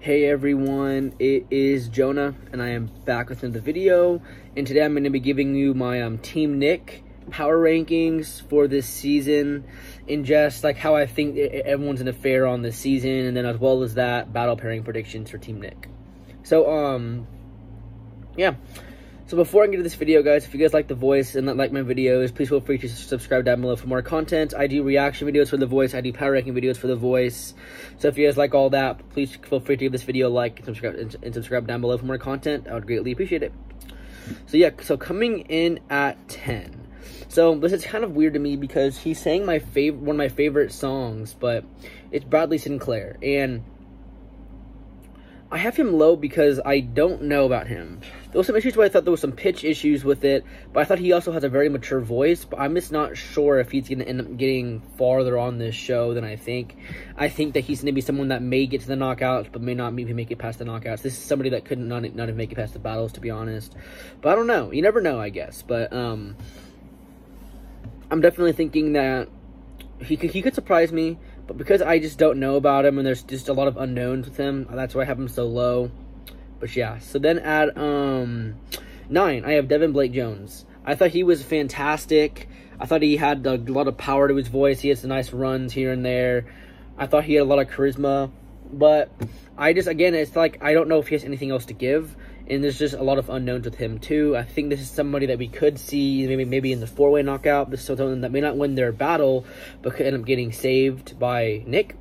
Hey everyone, it is Jonah, and I am back with another video. And today I'm going to be giving you my Team Nick power rankings for this season, and just like how I think everyone's going to fare on this season, and then as well as that, battle pairing predictions for Team Nick. So, yeah. So before I get into this video, guys, if you guys like The Voice and like my videos, please feel free to subscribe down below for more content. I do reaction videos for The Voice. I do power ranking videos for The Voice. So if you guys like all that, please feel free to give this video a like and subscribe down below for more content. I would greatly appreciate it. So yeah, so coming in at 10. So this is kind of weird to me because he's saying one of my favorite songs, but it's Bradley Sinclair, and I have him low because I don't know about him. There was some issues where I thought there was some pitch issues with it, but I thought he also has a very mature voice, but I'm just not sure if he's going to end up getting farther on this show than I think. I think that he's going to be someone that may get to the knockouts, but may not maybe make it past the knockouts. This is somebody that could not even make it past the battles, to be honest. But I don't know. You never know, I guess. But I'm definitely thinking that he could surprise me. But because I just don't know about him, and there's just a lot of unknowns with him, that's why I have him so low. But yeah, so then at 9, I have Devan Blake Jones. I thought he was fantastic. I thought he had a lot of power to his voice. He had some nice runs here and there. I thought he had a lot of charisma. But I just, again, it's like I don't know if he has anything else to give. And there's just a lot of unknowns with him, too. I think this is somebody that we could see maybe in the 4-way knockout. This is someone that may not win their battle, but could end up getting saved by Nick.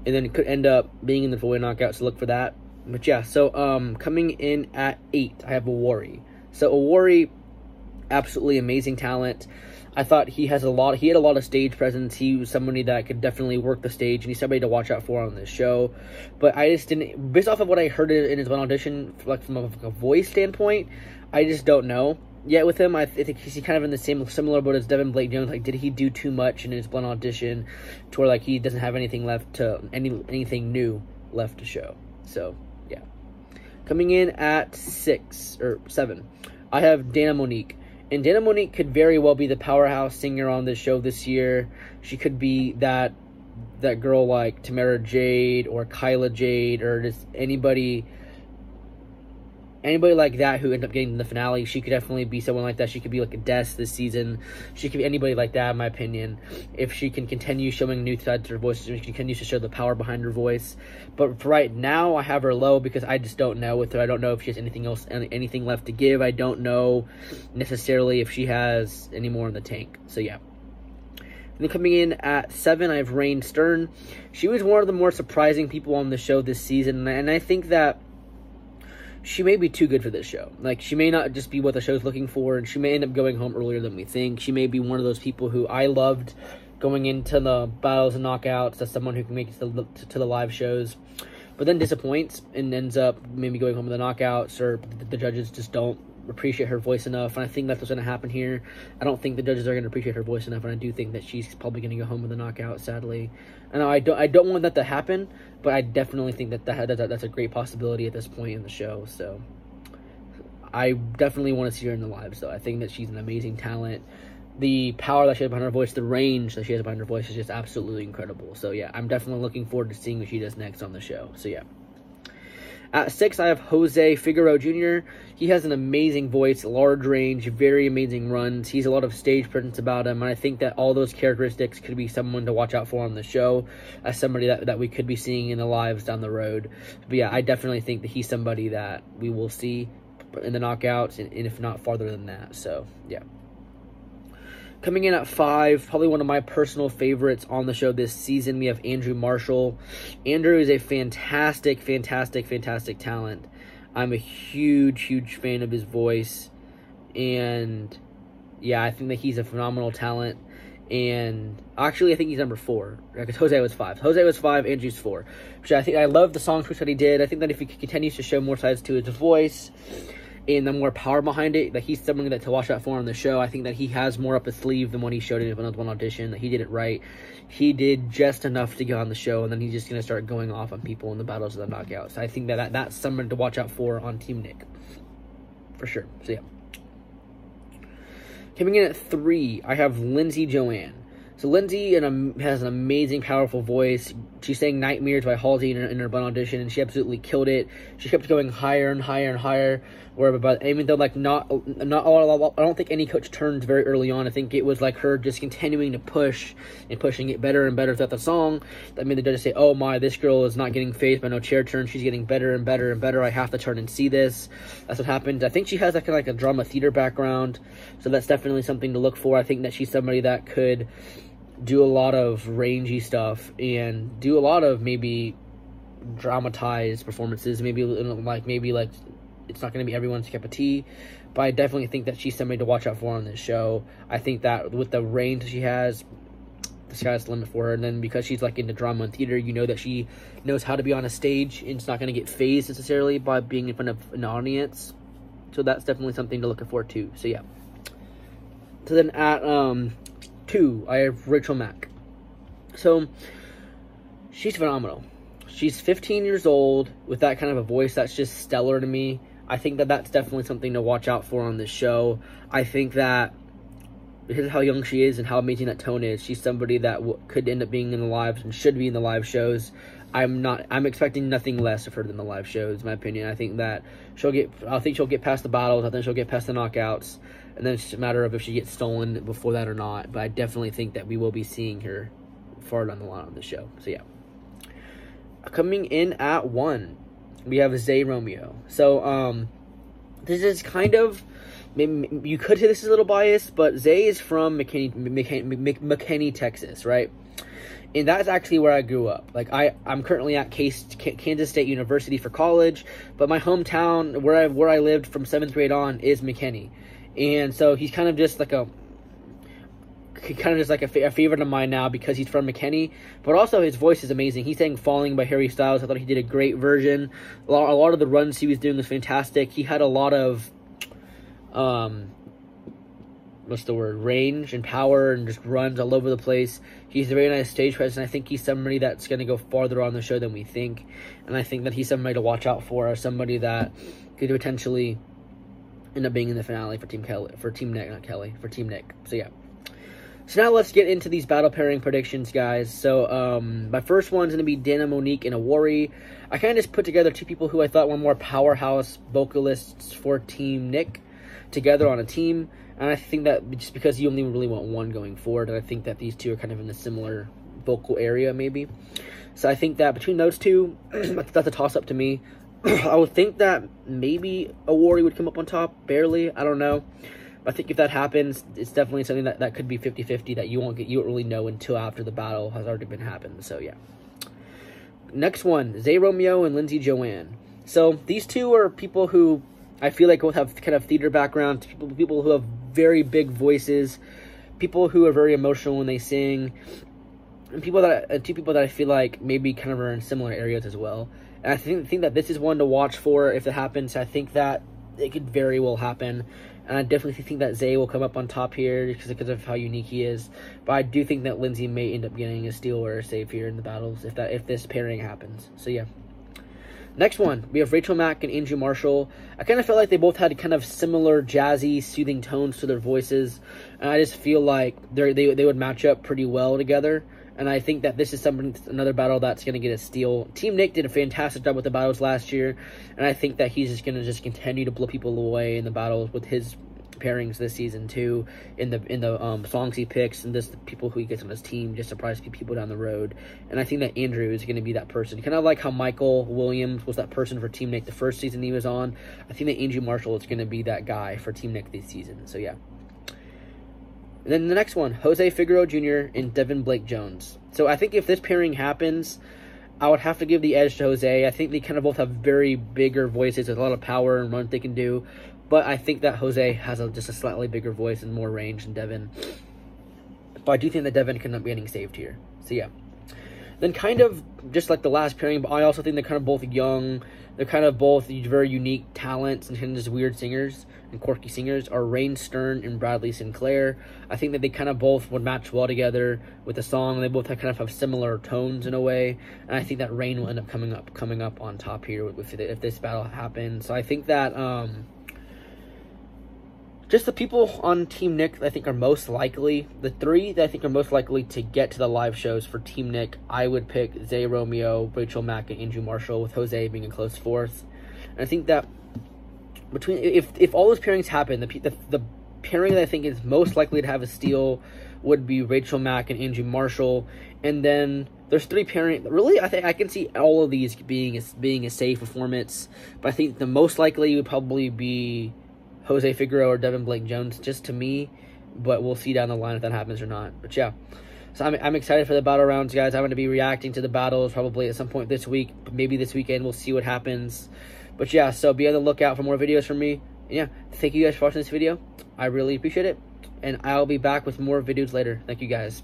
And then it could end up being in the 4-way knockout, so look for that. But yeah, so coming in at 8, I have Awari. So Awari, absolutely amazing talent. I thought he had a lot of stage presence. He was somebody that could definitely work the stage, and he's somebody to watch out for on this show. But I just didn't, based off of what I heard in his one audition, like from a voice standpoint, I just don't know yet with him. I think he's kind of in the similar boat as Devan Blake Jones. Like, did he do too much in his one audition to where like he doesn't have anything left to anything new left to show? So yeah, coming in at 7, I have Monique. And Dana Monique could very well be the powerhouse singer on this show this year. She could be that girl like Tamara Jade or Kyla Jade, or just anybody like that who ended up getting the finale. She could definitely be someone like that. She could be like a Des this season. She could be anybody like that, in my opinion, if she can continue showing new sides to her voice. She continues to show the power behind her voice. But for right now, I have her low because I just don't know with her. I don't know if she has anything left to give. I don't know necessarily if she has any more in the tank. So yeah. And then coming in at 7, I have Raine Stern. She was one of the more surprising people on the show this season, and I think that she may be too good for this show. Like, she may not just be what the show's looking for, and she may end up going home earlier than we think. She may be one of those people who I loved going into the battles and knockouts as someone who can make it to the live shows, but then disappoints and ends up maybe going home in the knockouts, or the judges just don't appreciate her voice enough. And I think that's what's going to happen here. I don't think the judges are going to appreciate her voice enough, and I do think that she's probably going to go home with a knockout, sadly. And I don't want that to happen, but I definitely think that's a great possibility at this point in the show. So I definitely want to see her in the live. So I think that she's an amazing talent. The power that she has behind her voice, the range that she has behind her voice is just absolutely incredible. So yeah, I'm definitely looking forward to seeing what she does next on the show. So yeah. At 6, I have Figueroa Jr. He has an amazing voice, large range, very amazing runs. He's a lot of stage presence about him, and I think that all those characteristics could be someone to watch out for on the show, as somebody that we could be seeing in the lives down the road. But yeah, I definitely think that he's somebody that we will see in the knockouts, and if not farther than that. So yeah. Coming in at 5, probably one of my personal favorites on the show this season, we have Andrew Marshall. Andrew is a fantastic talent. I'm a huge fan of his voice. And yeah, I think that he's a phenomenal talent. And actually, I think he's number 4, because Jose was 5. Jose was 5, Andrew's 4. Which I love the song choice that he did. I think that if he continues to show more sides to his voice and the more power behind it, that he's someone that to watch out for on the show. I think that he has more up his sleeve than what he showed in one audition, that he did it right. He did just enough to get on the show, and then he's just going to start going off on people in the battles of the knockouts. I think that's someone to watch out for on Team Nick, for sure. So yeah. Coming in at 3, I have Lindsay Joan. So Lindsay has an amazing, powerful voice, She sang Nightmares by Halsey in her Bun audition, and she absolutely killed it. She kept going higher and higher and higher. Even though, like, not all, I don't think any coach turns very early on. I think it was, like, her just continuing to push and pushing it better and better throughout the song. That made the judges say, oh my, this girl is not getting phased by no chair turn. She's getting better and better and better. I have to turn and see this. That's what happened. I think she has, like a drama theater background, so that's definitely something to look for. I think that she's somebody that could do a lot of rangy stuff and do a lot of maybe dramatized performances. Maybe it's not going to be everyone's cup of tea, but I definitely think that she's somebody to watch out for on this show. I think that with the range she has, the sky's the limit for her. And then because she's like into drama and theater, you know that she knows how to be on a stage and it's not going to get phased necessarily by being in front of an audience. So that's definitely something to look for too. So yeah. So then at 2, I have Rachel Mack. So she's phenomenal. She's 15 years old with that kind of a voice that's just stellar to me. I think that that's definitely something to watch out for on this show. I think that because of how young she is and how amazing that tone is, she's somebody that could end up being in the lives and should be in the live shows. I'm expecting nothing less of her than the live shows, in my opinion. I think that she'll get past the battles. I think she'll get past the knockouts. And then it's just a matter of if she gets stolen before that or not. But I definitely think that we will be seeing her far down the line on the show. So yeah. Coming in at 1, we have Zae Romeo. So, this is kind of, maybe you could say this is a little biased, but Zae is from McKinney, Texas, right? And that's actually where I grew up. Like, I'm currently at Kansas State University for college, but my hometown, where I lived from 7th grade on, is McKinney. And so he's kind of just like a favorite of mine now because he's from McKinney, but also his voice is amazing. He sang Falling by Harry Styles. I thought he did a great version. A lot of the runs he was doing was fantastic. He had a lot of, range and power and just runs all over the place. He's a very nice stage presence. I think he's somebody that's going to go farther on the show than we think. And I think that he's somebody to watch out for, somebody that could potentially end up being in the finale for Team Nick. So yeah. So now let's get into these battle pairing predictions, guys. So my first one's going to be Dana, Monique, and Awari. I kind of just put together 2 people who I thought were more powerhouse vocalists for Team Nick together on a team. And I think that just because you only really want one going forward, and I think that these 2 are kind of in a similar vocal area maybe. So I think that between those 2, that's a toss-up to me. I would think that maybe Awari would come up on top, barely. I don't know. I think if that happens, it's definitely something that could be 50-50 that you won't really know until after the battle has already been happened. So yeah. Next one, Zae Romeo and Lindsay Joan. So these 2 are people who I feel like both have kind of theater backgrounds, people who have very big voices, people who are very emotional when they sing, and 2 people that I feel like maybe kind of are in similar areas as well. And I think that this is one to watch for if it happens. I think that it could very well happen. And I definitely think that Zae will come up on top here because of how unique he is. But I do think that Lindsay may end up getting a steal or a save here in the battles if this pairing happens. So yeah. Next one, we have Rachel Mack and Andrew Marshall. I kind of felt like they both had kind of similar jazzy, soothing tones to their voices. And I just feel like they would match up pretty well together. And I think that this is another battle that's going to get a steal. Team Nick did a fantastic job with the battles last year. And I think that he's just going to continue to blow people away in the battles with his pairings this season too, in the songs he picks and the people who he gets on his team, just surprise people down the road. And I think that Andrew is going to be that person, kind of like how Michael Williams was that person for Team Nick the first season he was on. I think that Andrew Marshall is going to be that guy for Team Nick this season. So yeah. And then the next one, Jose Figueroa Jr. and Devan Blake Jones. So I think if this pairing happens, I would have to give the edge to Jose. I think they kind of both have very bigger voices with a lot of power and what they can do. But I think that Jose has just a slightly bigger voice and more range than Devan. But I do think that Devan can end up getting saved here. So yeah. Then kind of just like the last pairing, but I also think they're kind of both young. They're kind of both very unique talents and kind of just weird singers and quirky singers are Raine Stern and Bradley Sinclair. I think that they kind of both would match well together with the song. They both kind of have similar tones in a way. And I think that Raine will end up coming up on top here if this battle happens. So I think that just the people on Team Nick that I think are most likely, the 3 that I think are most likely to get to the live shows for Team Nick, I would pick Zae Romeo, Rachel Mack, and Andrew Marshall, with Jose being a close 4th. And I think that between, if all those pairings happen, the pairing that I think is most likely to have a steal would be Rachel Mack and Andrew Marshall. And then there's 3 pairing. Really, I think I can see all of these being a safe performance. But I think the most likely would probably be Jose Figueroa or Devan Blake Jones, just to me. But we'll see down the line if that happens or not. But yeah, so I'm excited for the battle rounds, guys. I'm going to be reacting to the battles probably at some point this week, maybe this weekend. We'll see what happens. But yeah, so be on the lookout for more videos from me. And yeah, thank you guys for watching this video. I really appreciate it. And I'll be back with more videos later. Thank you guys.